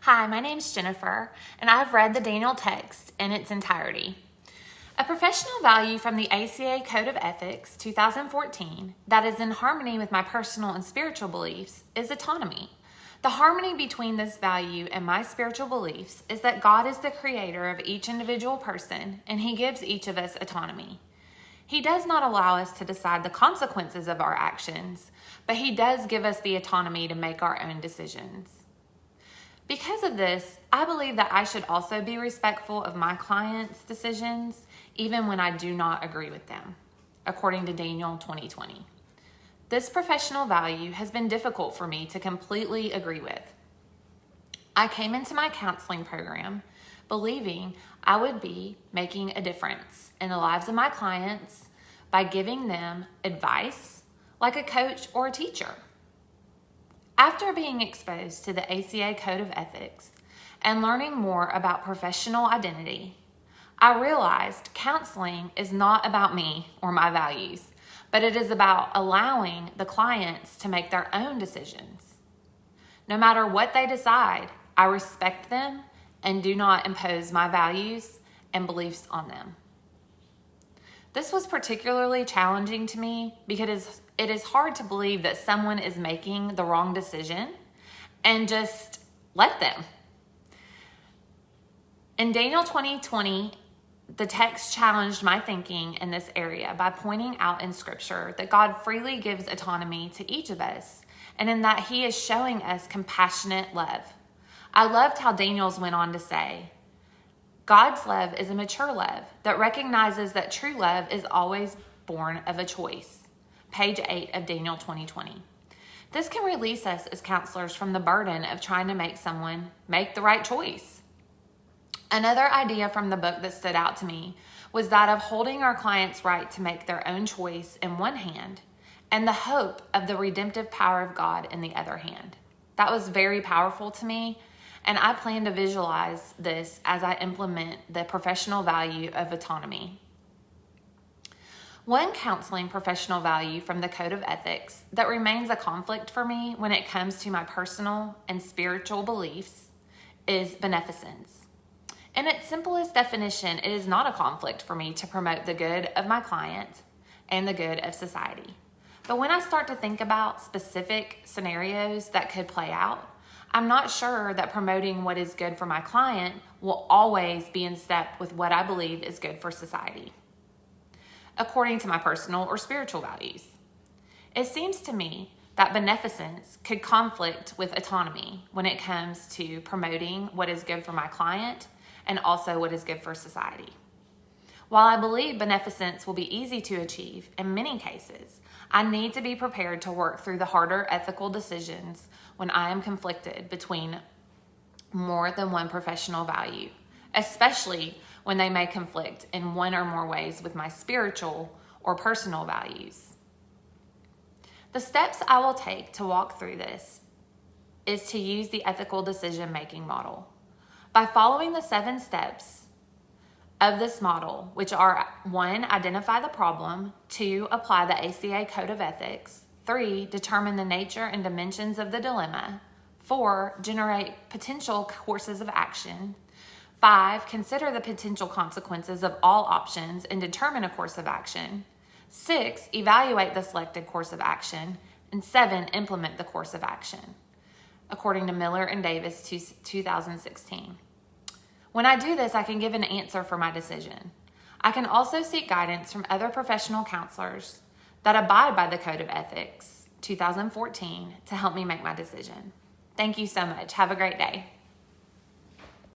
Hi, my name's Jennifer, and I've read the Daniel text in its entirety. A professional value from the ACA Code of Ethics, 2014, that is in harmony with my personal and spiritual beliefs is autonomy. The harmony between this value and my spiritual beliefs is that God is the creator of each individual person, and He gives each of us autonomy. He does not allow us to decide the consequences of our actions, but He does give us the autonomy to make our own decisions. Because of this, I believe that I should also be respectful of my clients' decisions, even when I do not agree with them, according to Daniel 2020. This professional value has been difficult for me to completely agree with. I came into my counseling program believing I would be making a difference in the lives of my clients by giving them advice like a coach or a teacher. After being exposed to the ACA Code of Ethics and learning more about professional identity, I realized counseling is not about me or my values, but it is about allowing the clients to make their own decisions. No matter what they decide, I respect them and do not impose my values and beliefs on them. This was particularly challenging to me because it is hard to believe that someone is making the wrong decision and just let them. In Daniel 2020, the text challenged my thinking in this area by pointing out in Scripture that God freely gives autonomy to each of us, and in that He is showing us compassionate love. I loved how Daniel's went on to say, God's love is a mature love that recognizes that true love is always born of a choice. Page 8 of Daniel 2020. This can release us as counselors from the burden of trying to make someone make the right choice. Another idea from the book that stood out to me was that of holding our clients' right to make their own choice in one hand and the hope of the redemptive power of God in the other hand. That was very powerful to me, and I plan to visualize this as I implement the professional value of autonomy. One counseling professional value from the Code of Ethics that remains a conflict for me when it comes to my personal and spiritual beliefs is beneficence. In its simplest definition, it is not a conflict for me to promote the good of my client and the good of society. But when I start to think about specific scenarios that could play out, I'm not sure that promoting what is good for my client will always be in step with what I believe is good for society, according to my personal or spiritual values. It seems to me that beneficence could conflict with autonomy when it comes to promoting what is good for my client and also what is good for society. While I believe beneficence will be easy to achieve in many cases, I need to be prepared to work through the harder ethical decisions when I am conflicted between more than one professional value, especially when they may conflict in one or more ways with my spiritual or personal values. The steps I will take to walk through this is to use the ethical decision-making model. By following the 7 steps of this model, which are 1, identify the problem, 2, apply the ACA Code of Ethics, 3, determine the nature and dimensions of the dilemma, 4, generate potential courses of action, 5, consider the potential consequences of all options and determine a course of action, 6, evaluate the selected course of action, and 7, implement the course of action, according to Miller and Davis 2016. When I do this, I can give an answer for my decision. I can also seek guidance from other professional counselors that abide by the Code of Ethics 2014 to help me make my decision. Thank you so much. Have a great day.